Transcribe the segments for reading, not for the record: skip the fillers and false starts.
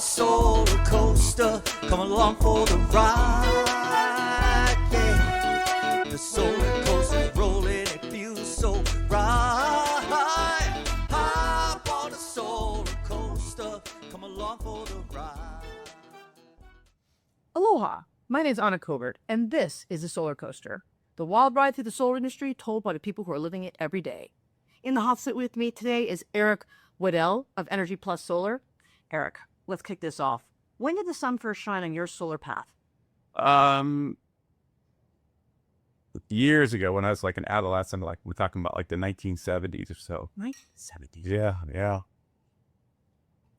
solar coaster. Come along for the ride, yeah. The solar coaster's rolling, it feels so right. Hop on the solar coaster. Come along for the ride. Aloha, my name is Anna Covert, and this is The Solar Coaster, the wild ride through the solar industry told by the people who are living it every day. In the hot seat with me today is Eric Wedell of Energy Plus Solar. Eric, let's kick this off. When did the sun first shine on your solar path? Years ago when I was like an adolescent, like we're talking about like the 1970s or so. 1970s. Yeah.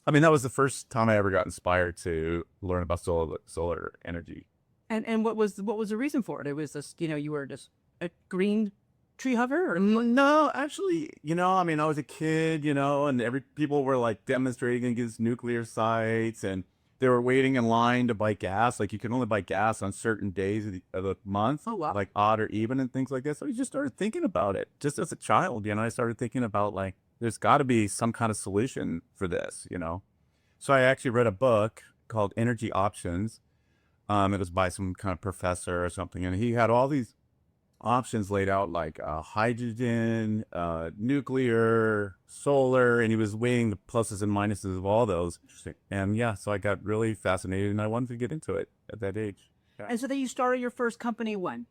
I mean, that was the first time I ever got inspired to learn about solar energy. And what was the reason for it? It was just, you were just a green tree hover? Or? No, actually, I mean, I was a kid, and people were like demonstrating against nuclear sites, and they were waiting in line to buy gas. Like you can only buy gas on certain days of the month, Oh, wow. like odd or even and things like that. So I just started thinking about it just as a child, I started thinking about like, there's got to be some kind of solution for this, So I actually read a book called Energy Options. It was by some kind of professor or something, and he had all these options laid out like hydrogen, nuclear, solar, and he was weighing the pluses and minuses of all those. Interesting. And yeah, so I got really fascinated and I wanted to get into it at that age. And so then you started your first company when?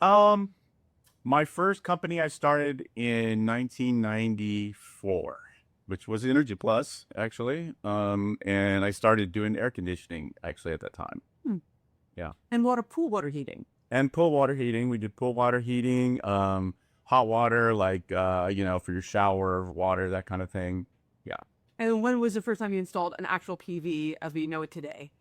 My first company I started in 1994, which was Energy Plus, actually. And I started doing air conditioning actually at that time. Yeah. And pool water heating. And pool water heating. We did pool water heating, hot water, like, for your shower, water, that kind of thing. Yeah. And when was the first time you installed an actual PV as we know it today?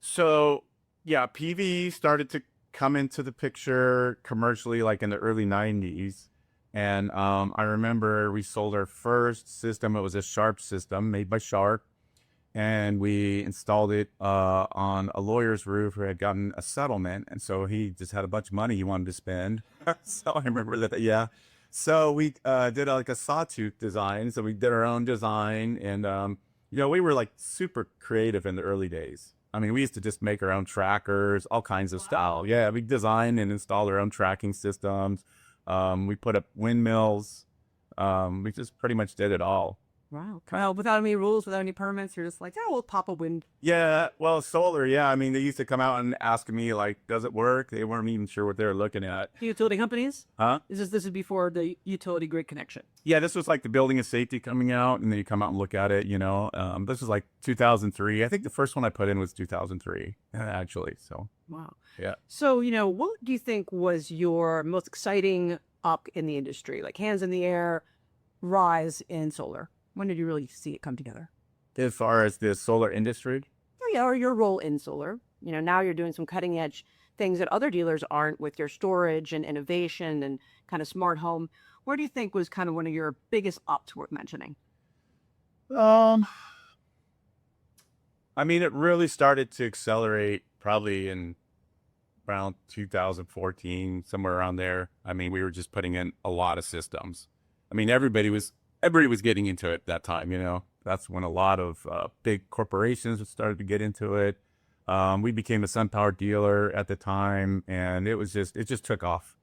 So, yeah, PV started to come into the picture commercially, like in the early 90s. And I remember we sold our first system. It was a Sharp system made by Sharp. And we installed it on a lawyer's roof who had gotten a settlement. And so he just had a bunch of money he wanted to spend. So I remember that, yeah. So we did like a sawtooth design. So we did our own design. And, we were like super creative in the early days. I mean, we used to just make our own trackers, all kinds of style. Yeah, we designed and installed our own tracking systems. We put up windmills. We just pretty much did it all. Wow. Well, without any rules, without any permits, you're just like, yeah, we'll pop a wind. Yeah, well, solar, yeah. I mean, they used to come out and ask me, like, does it work? They weren't even sure what they were looking at. Utility companies? Huh? This is before the utility grid connection. Yeah, this was like the building of safety coming out, and then you come out and look at it, This was like 2003. I think the first one I put in was 2003, actually, so. Wow. Yeah. So, what do you think was your most exciting up in the industry? Like hands in the air, rise in solar? When did you really see it come together? As far as the solar industry? Oh, yeah, or your role in solar. Now you're doing some cutting edge things that other dealers aren't with your storage and innovation and kind of smart home. Where do you think was kind of one of your biggest ups worth mentioning? I mean, it really started to accelerate probably in around 2014, somewhere around there. I mean, we were just putting in a lot of systems. I mean, everybody was getting into it that time, That's when a lot of big corporations started to get into it. We became a SunPower dealer at the time, and it just took off.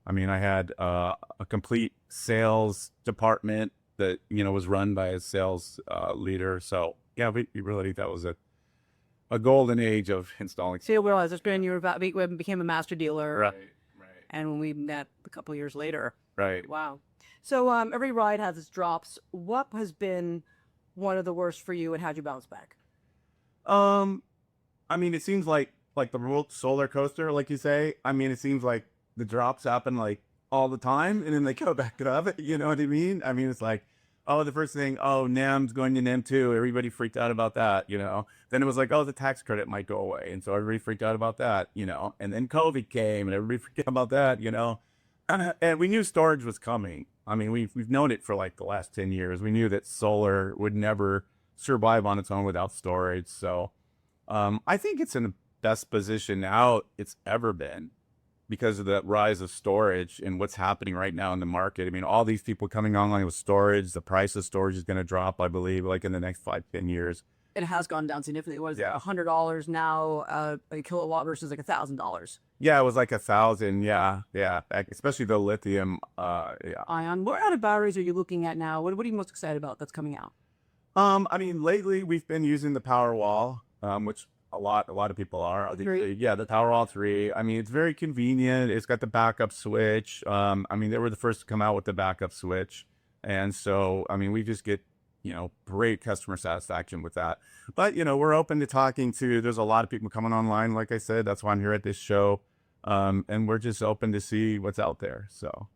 I mean, I had a complete sales department that, was run by a sales leader. So, yeah, we really, that was a golden age of installing. So you realize this brand you became a master dealer. Right. And when we met a couple of years later. Right. Wow. So every ride has its drops. What has been one of the worst for you, and how'd you bounce back? I mean, it seems like the world solar coaster, like you say. I mean, it seems like the drops happen like all the time, and then they go back up. You know what I mean? I mean, it's like, oh, the first thing, NEM's going to NEM 2. Everybody freaked out about that, Then it was like, oh, the tax credit might go away, and so everybody freaked out about that, And then COVID came, and everybody freaked out about that, And we knew storage was coming. I mean, we've known it for like the last 10 years. We knew that solar would never survive on its own without storage. So I think it's in the best position now it's ever been because of the rise of storage and what's happening right now in the market. I mean, all these people coming online with storage, the price of storage is going to drop, I believe, like in the next 5-10 years. It has gone down significantly. What is Yeah. it, $100 now a kilowatt versus like $1,000 Yeah, it was like 1,000. Yeah, yeah. Especially the lithium. Yeah. ion. What kind of batteries are you looking at now? What are you most excited about that's coming out? I mean, lately we've been using the Powerwall, which a lot of people are. Yeah, the Powerwall 3. I mean, it's very convenient. It's got the backup switch. I mean, they were the first to come out with the backup switch, and so I mean, we just get great customer satisfaction with that. But we're open to talking to. There's a lot of people coming online. Like I said, that's why I'm here at this show, and we're just open to see what's out there. So.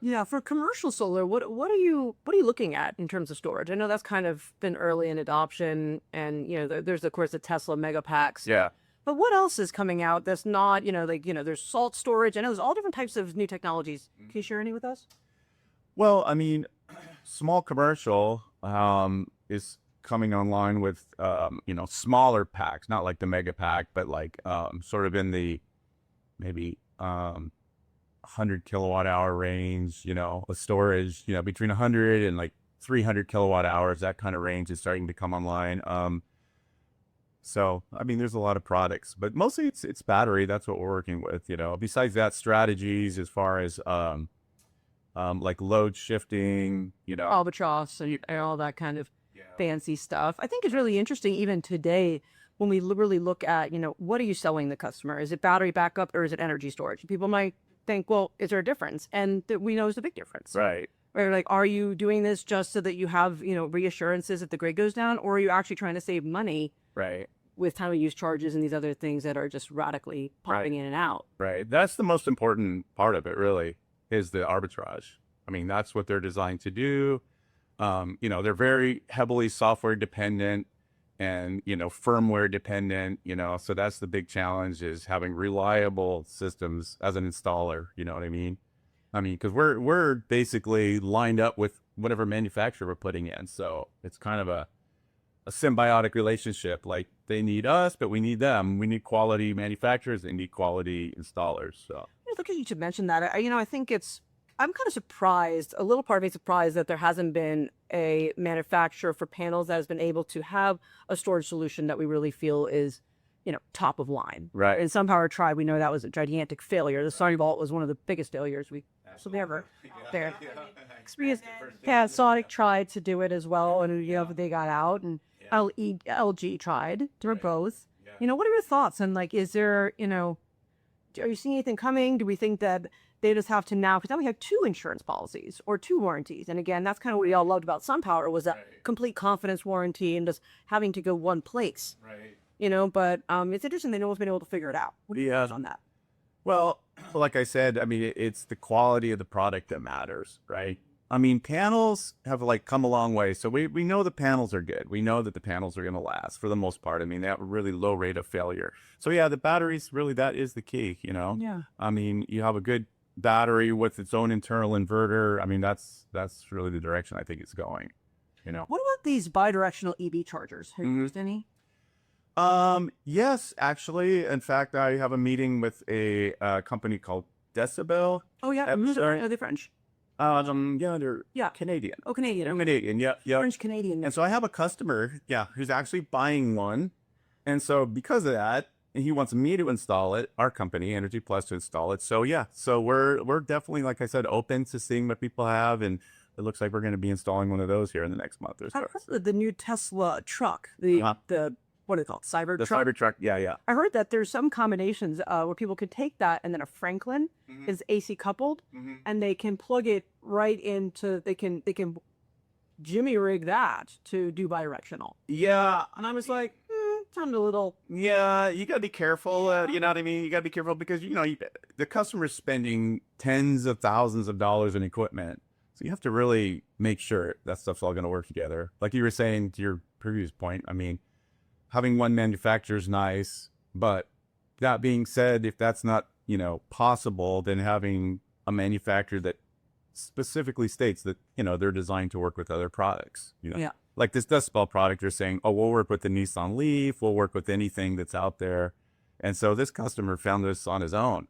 Yeah, for commercial solar, what are you looking at in terms of storage? I know that's kind of been early in adoption, and there's of course the Tesla mega packs. Yeah. But what else is coming out that's not there's salt storage. I know there's all different types of new technologies. Can you share any with us? Well, I mean, small commercial is coming online with smaller packs, not like the mega pack, but like sort of in the maybe 100 kilowatt hour range, with storage, between 100 and like 300 kilowatt hours. That kind of range is starting to come online. So I mean, there's a lot of products, but mostly it's battery. That's what we're working with. Besides that, strategies as far as like load shifting, Albatross and all that kind of fancy stuff. I think it's really interesting even today when we really look at, what are you selling the customer? Is it battery backup or is it energy storage? People might think, well, is there a difference? And we know there's a big difference. Right. Or like, are you doing this just so that you have, reassurances if the grid goes down, or are you actually trying to save money? Right. With time of use charges and these other things that are just radically popping in and out. Right. That's the most important part of it, really, is the arbitrage. I mean, that's what they're designed to do. They're very heavily software dependent and, firmware dependent, so that's the big challenge, is having reliable systems as an installer. You know what I mean? Because we're basically lined up with whatever manufacturer we're putting in. So it's kind of a symbiotic relationship. Like, they need us, but we need them. We need quality manufacturers. They need quality installers. So Look at you to mention that. I think I'm kind of surprised, a little part of me surprised that there hasn't been a manufacturer for panels that has been able to have a storage solution that we really feel is, top of line. Right. In SunPower Tribe, we know that was a gigantic failure. The Sonic Vault was one of the biggest failures we ever there. Experience. Yeah, Sonic tried to do it as well, and they got out, and LG tried. They were both. What are your thoughts? And like, is there, are you seeing anything coming? Do we think that they just have to now, because now we have 2 insurance policies or 2 warranties. And again, that's kind of what we all loved about SunPower, was that complete confidence warranty and just having to go one place. Right. But it's interesting they no one's been able to figure it out. What do you think on that? Well, like I said, I mean, it's the quality of the product that matters, right? I mean, panels have come a long way. So we know the panels are good. We know that the panels are going to last for the most part. I mean, they have a really low rate of failure. So yeah, the batteries, really, that is the key, Yeah. I mean, you have a good battery with its own internal inverter. I mean, that's really the direction I think it's going, What about these bidirectional EV chargers? Have you used any? Yes, actually. In fact, I have a meeting with a company called Decibel. Oh, yeah. Sorry. Are they French? Yeah, they're Canadian. Oh, Canadian. I'm Canadian, yeah. French Canadian. And so I have a customer, who's actually buying one. And so because of that, he wants me to install it, our company, Energy Plus, to install it. So yeah, so we're definitely, like I said, open to seeing what people have. And it looks like we're going to be installing one of those here in the next month or so. I heard the new Tesla truck, the what is it called? Cybertruck? The Cybertruck, yeah. I heard that there's some combinations where people could take that and then a Franklin is AC coupled, and they can plug it right into, they can jimmy rig that to do bidirectional. Yeah. And I was like, sound a little. Yeah, you got to be careful. You know what I mean? You got to be careful because, the customer's spending tens of thousands of dollars in equipment. So you have to really make sure that stuff's all going to work together. Like you were saying to your previous point, I mean, having one manufacturer is nice, but that being said, if that's not, possible, then having a manufacturer that specifically states that, they're designed to work with other products, Yeah. Like this Decibel product, you're saying, oh, we'll work with the Nissan Leaf, we'll work with anything that's out there. And so this customer found this on his own.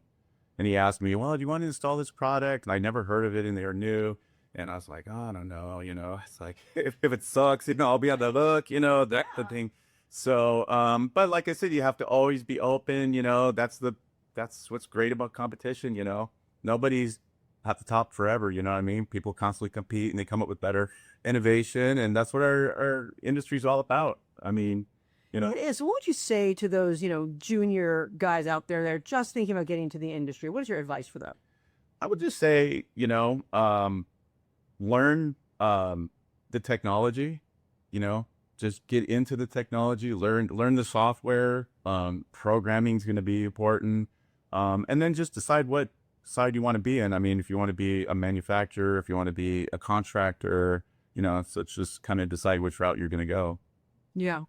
And he asked me, well, do you want to install this product? And I never heard of it and they were new. And I was like, oh, I don't know, it's like, if it sucks, I'll be on the look, that's the thing. So, but like I said, you have to always be open, that's what's great about competition, nobody's at the top forever, you know what I mean? People constantly compete and they come up with better innovation, and that's what our industry is all about. I mean, It is. So what would you say to those, junior guys out there that are just thinking about getting into the industry? What is your advice for them? I would just say, learn the technology, just get into the technology, learn the software. Programming is going to be important. And then just decide what side you want to be in. I mean, if you want to be a manufacturer, if you want to be a contractor, so it's just kind of decide which route you're going to go. Yeah.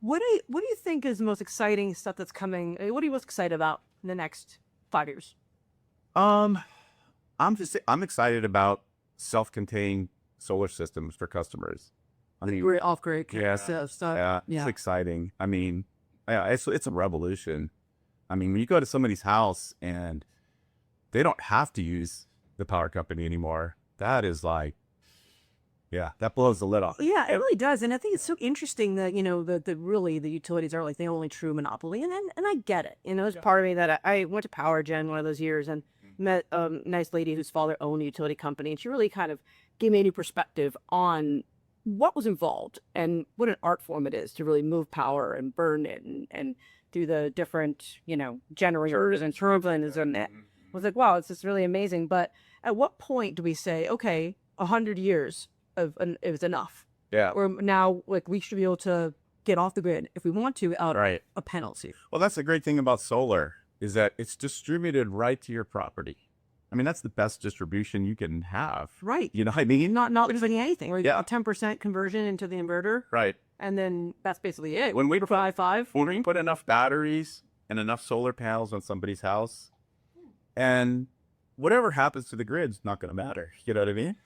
What do you think is the most exciting stuff that's coming? What are you most excited about in the next 5 years? I'm excited about self-contained solar systems for customers. I mean, We're off grid. Yeah, stuff. yeah, Yeah. it's exciting. I mean, yeah, it's a revolution. I mean, when you go to somebody's house and they don't have to use the power company anymore, that is like, yeah, that blows the lid off. Yeah, it really does, and I think it's so interesting that the really the utilities are like the only true monopoly, and I get it. There's part of me that I went to Power Gen one of those years and met a nice lady whose father owned a utility company, and she really kind of gave me a new perspective on what was involved and what an art form it is to really move power and burn it and do the different generators and turbines, and it was like, wow, it's just really amazing. But at what point do we say, okay, 100 years it was enough? Yeah. Or now, like, we should be able to get off the grid if we want to without Right. a penalty. Well, that's the great thing about solar is that it's distributed right to your property. I mean, that's the best distribution you can have. Right. You know what I mean? Not losing anything. Or Yeah. a 10% conversion into the inverter, Right. and then that's basically it. When we five. When we put enough batteries and enough solar panels on somebody's house, and whatever happens to the grid's not going to matter. You know what I mean?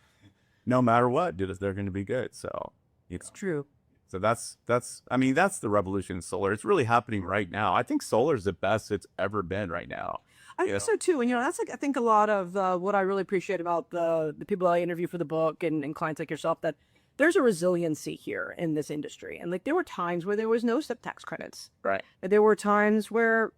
No matter what, they're going to be good. So It's true. So that's the revolution in solar. It's really happening right now. I think solar is the best it's ever been right now. I think so too. And that's like, I think a lot of what I really appreciate about the people I interview for the book and clients like yourself, that there's a resiliency here in this industry. And like, there were times where there was no SIP tax credits. Right. There were times where,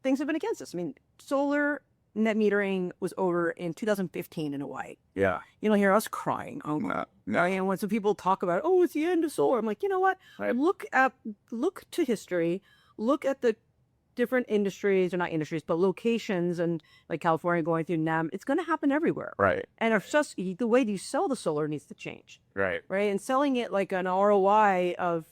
things have been against us. I mean, solar net metering was over in 2015 in Hawaii. Yeah. You don't hear us crying. Oh, No. and when some people talk about, oh, it's the end of solar, I'm like, you know what? Right. Look to history. Look at the different industries, or not industries, but locations, and like California going through NEM. It's going to happen everywhere. Right. And it's just the way you sell the solar needs to change. Right. Right. And selling it like an ROI of,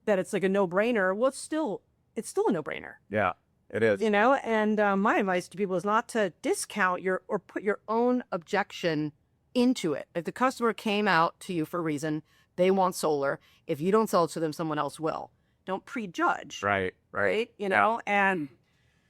that it's like a no-brainer. Well, it's still a no-brainer. Yeah. It is. And my advice to people is not to discount or put your own objection into it. If the customer came out to you for a reason, they want solar. If you don't sell it to them, someone else will. Don't prejudge. Right. Right. And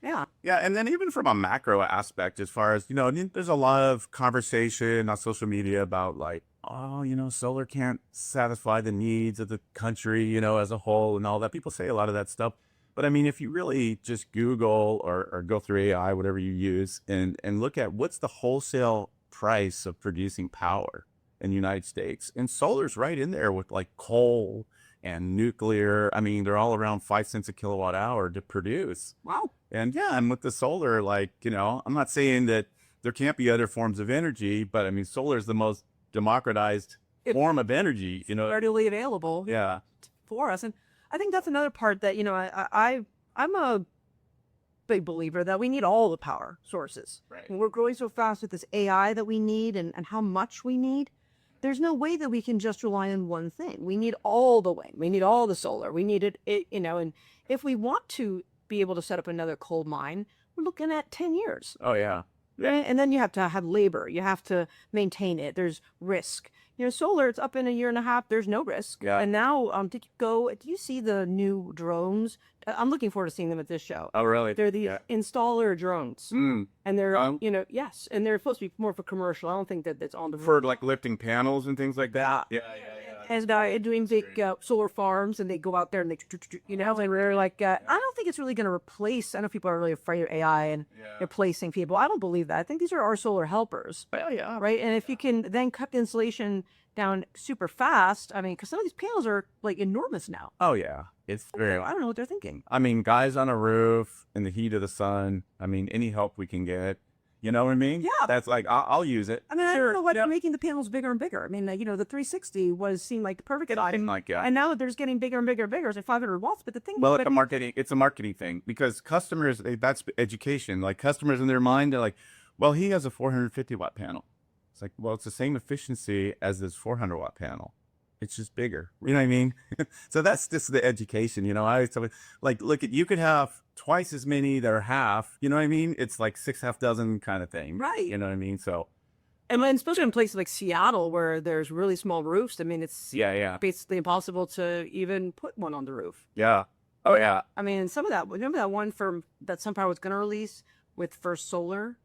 yeah. Yeah, and then even from a macro aspect, as far as, there's a lot of conversation on social media about like, oh, solar can't satisfy the needs of the country, as a whole and all that. People say a lot of that stuff. But I mean, if you really just Google or go through AI, whatever you use, and look at what's the wholesale price of producing power in the United States, and solar's right in there with like coal and nuclear. I mean, they're all around 5 cents a kilowatt hour to produce. Wow. And yeah, and with the solar, like, I'm not saying that there can't be other forms of energy, but I mean, solar is the most democratized form of energy, Readily available. Yeah. For us. And I think that's another part that, I'm a big believer that we need all the power sources. Right. And we're growing so fast with this AI that we need and how much we need. There's no way that we can just rely on one thing. We need all the wind. We need all the solar. We need it, and if we want to be able to set up another coal mine, we're looking at 10 years. Oh, yeah. Right? And then you have to have labor. You have to maintain it. There's risk. Solar, it's up in a year and a half. There's no risk. Yeah. And now, did you see the new drones? I'm looking forward to seeing them at this show. Oh, really? They're the installer drones. Mm. And they're, yes. And they're supposed to be more for commercial. I don't think that it's on the For like lifting panels and things like that. Yeah. and doing big solar farms, and they go out there and they, and they're like, I don't think it's really going to replace. I know people are really afraid of AI and replacing people. I don't believe that. I think these are our solar helpers. Well, yeah. Right. And if you can then cut the insulation down super fast, I mean, because some of these panels are like enormous now. Oh yeah, it's very. I don't know what they're thinking. I mean, guys on a roof in the heat of the sun. I mean, any help we can get. You know what I mean? Yeah. That's like, I'll use it. I mean, I don't know why making the panels bigger and bigger. I mean, the 360 seemed like the perfect size. And now they're just getting bigger and bigger and bigger. It's like 500 watts. But the thing, well, it's a marketing thing, because customers, that's education. Like, customers in their mind, they're like, well, he has a 450 watt panel. It's like, well, it's the same efficiency as this 400 watt panel. It's just bigger. You know what I mean? So that's just the education. I always tell you, like, look, you could have twice as many that are half. You know what I mean? It's like 6 half dozen kind of thing. Right. You know what I mean? So. And especially in places like Seattle, where there's really small roofs. I mean, it's basically impossible to even put one on the roof. Yeah. Oh yeah. I mean, some of that. Remember that one firm that SunPower was going to release with First Solar?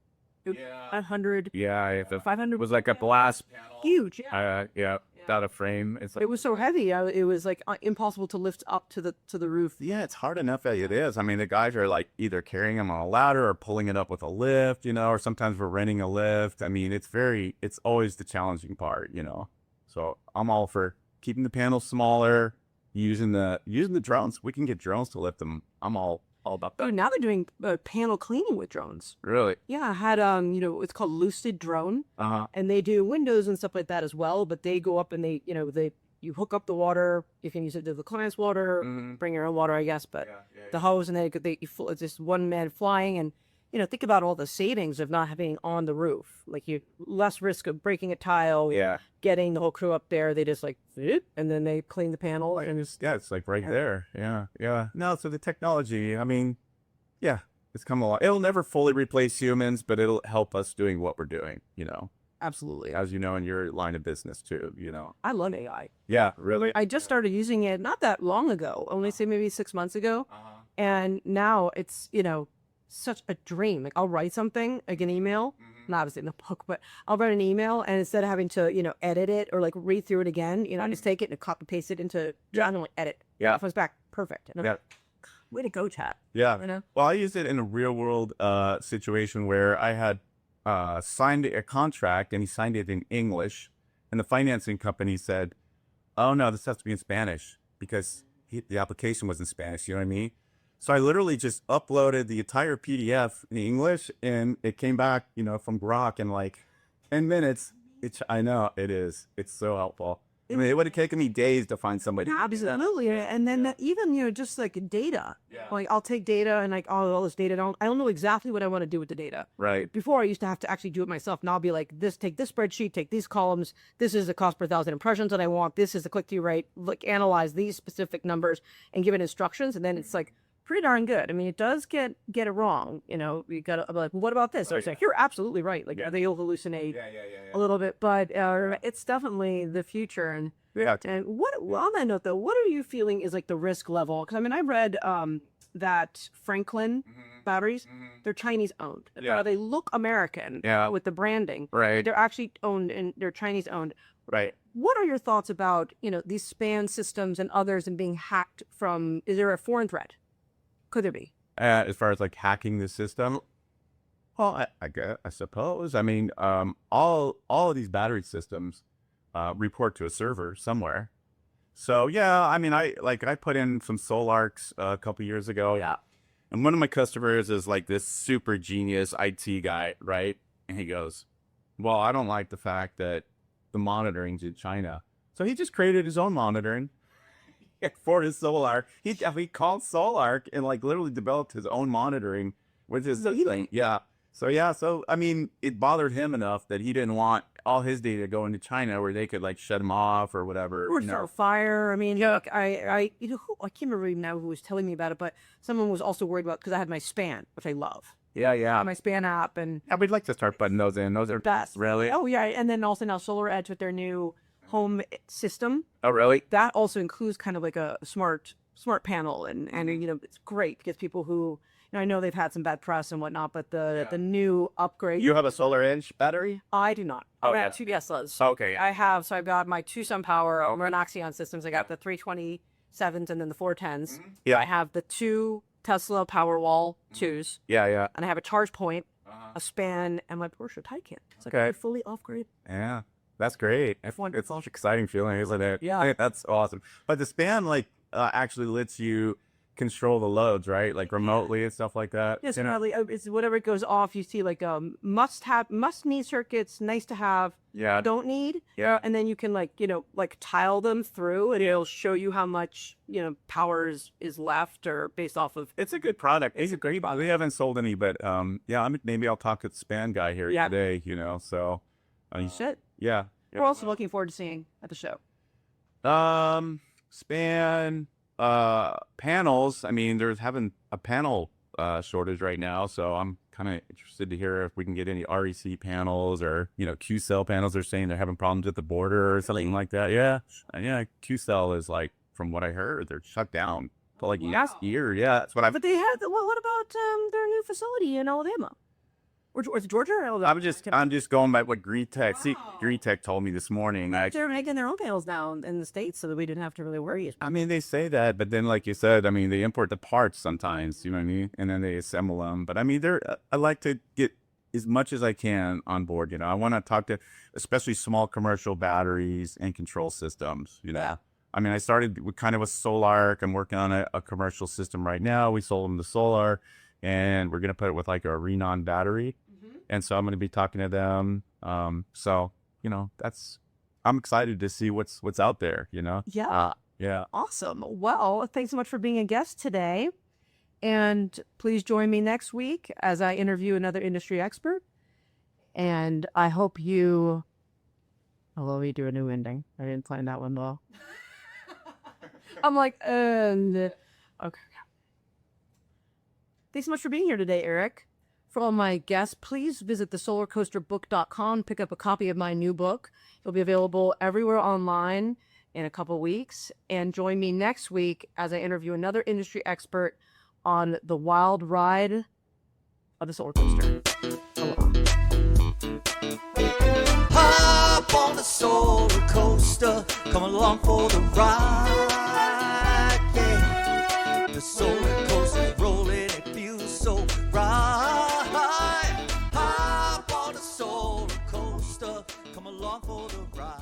Yeah. 500. Yeah. The 500 was like a blast panel. Huge. Yeah. Without a frame. It's like, it was so heavy. It was like impossible to lift up to the roof. Yeah, it's hard enough as it is. I mean, the guys are like either carrying them on a ladder or pulling it up with a lift, or sometimes we're renting a lift. I mean, it's always the challenging part, So I'm all for keeping the panels smaller, using the drones. We can get drones to lift them. I'm all about that. Oh, now they're doing panel cleaning with drones. Really? Yeah, I had it's called Lucid Drone, and they do windows and stuff like that as well. But they go up and you hook up the water. You can use it to the client's water, bring your own water, I guess. But the hose, and then it's just one man flying, and think about all the savings of not having on the roof. Like, you less risk of breaking a tile. Yeah. Getting the whole crew up there, they just and then they clean the panel. And it's like right there. Yeah. No, so the technology, I mean, yeah, it's come along. It'll never fully replace humans, but it'll help us doing what we're doing, Absolutely. As you know, in your line of business too, I love AI. Yeah, really? I just started using it not that long ago, only say maybe 6 months ago. And now it's, such a dream. Like, I'll write something, like an email, not obviously in the book, but I'll write an email, and instead of having to, edit it or like read through it again, I just take it and copy paste it into John and like edit. Yeah. It comes back perfect. And I'm like, way to go, chat. Yeah. Well, I used it in a real world situation where I had signed a contract, and he signed it in English, and the financing company said, oh no, this has to be in Spanish, because the application was in Spanish. You know what I mean? So I literally just uploaded the entire PDF in English, and it came back, from Grok in like 10 minutes. I know it is. It's so helpful. I mean, it would have taken me days to find somebody. Absolutely. And then even, just like data, like I'll take data and like all this data. I don't know exactly what I want to do with the data. Right. Before, I used to have to actually do it myself. Now I'll be like, take this spreadsheet, take these columns. This is the cost per 1,000 impressions that I want. This is the click-through rate. Look, analyze these specific numbers and give it instructions. And then it's like, pretty darn good. I mean, it does get it wrong. You got to be like, well, what about this? Or it's like, you're absolutely right. Like, they'll hallucinate a little bit, but it's definitely the future. And on that note, though, what are you feeling is like the risk level? Because I mean, I read that Franklin batteries, they're Chinese owned. They look American with the branding. Right. They're actually owned and they're Chinese owned. Right. What are your thoughts about these span systems and others and being hacked from? Is there a foreign threat? Could there be? As far as like hacking the system, well, I suppose. I mean, all of these battery systems report to a server somewhere. So yeah, I mean, I put in some Solarcs a couple years ago. Yeah. And one of my customers is like this super genius IT guy, right? And he goes, well, I don't like the fact that the monitoring's in China. So he just created his own monitoring for his Solarc. He called Solarc and like literally developed his own monitoring with his thing. Yeah. So I mean, it bothered him enough that he didn't want all his data going to China where they could like shut him off or whatever. Or start a fire. I mean, I can't remember even now who was telling me about it, but someone was also worried about, because I had my Span, which I love. Yeah. My Span app, and we'd like to start putting those in. Those are best. Really? Oh yeah, and then also now Solar Edge with their new home system. Oh really? That also includes kind of like a smart panel, and it's great because people who And I know they've had some bad press and whatnot, but the new upgrade. You have a solar edge battery? I do not. Oh, I yeah. have two Teslas. Okay. I have, so I've got my two SunPower Renaxion systems. I got the 327s and then the 410s. Yeah. I have the two Tesla Powerwall 2s. Yeah. And I have a charge point, a span, and my Porsche Taycan. It's like Okay. a fully off-grid. Yeah, that's great. It's wonderful. such an exciting feeling, isn't it? Yeah. That's awesome. But the span actually lets you control the loads, right? Like remotely and stuff like that. Yes, you know? probably. It's whatever goes off. You see, like must need circuits, nice to have, Yeah. don't need. Yeah. And then you can tile them through, and it'll show you how much power is left, or based off of. It's a good product. It's a great product. We haven't sold any, but maybe I'll talk to the span guy here today. So You should. yeah. We're also looking forward to seeing at the show. Span panels. I mean, there's having a panel shortage right now, so I'm kind of interested to hear if we can get any REC panels or Q-cell panels. They're saying they're having problems at the border or something like that. Yeah, Q-cell is like, from what I heard, they're shut down for like last year. Yeah, that's what I've. But they had. What about their new facility in Alabama? Or is it Georgia? Or I'm just going by what Green Tech. See, Green Tech told me this morning. They're making their own panels now in the States, so that we didn't have to really worry. I mean, they say that, but then, like you said, I mean, they import the parts sometimes. You know what I mean? And then they assemble them. But I mean, I like to get as much as I can on board. I want to talk to, especially small commercial batteries and control systems. Yeah. I mean, I started with kind of a Solarc. I'm working on a commercial system right now. We sold them the Solar, and we're gonna put it with like a Renon battery. And so I'm going to be talking to them. I'm excited to see what's out there, Yeah. Yeah. Awesome. Well, thanks so much for being a guest today. And please join me next week as I interview another industry expert. And I hope you. Although we do a new ending. I didn't plan that one well. I'm like, okay. Thanks so much for being here today, Eric. For all my guests, please visit thesolarcoasterbook.com, pick up a copy of my new book. It'll be available everywhere online in a couple weeks. And join me next week as I interview another industry expert on the wild ride of the solar coaster. Aloha. Hop on the solar coaster, come along for the ride. Yeah, the solar coaster's rolling, it feels so right. Hop on the solar coaster, come along for the ride.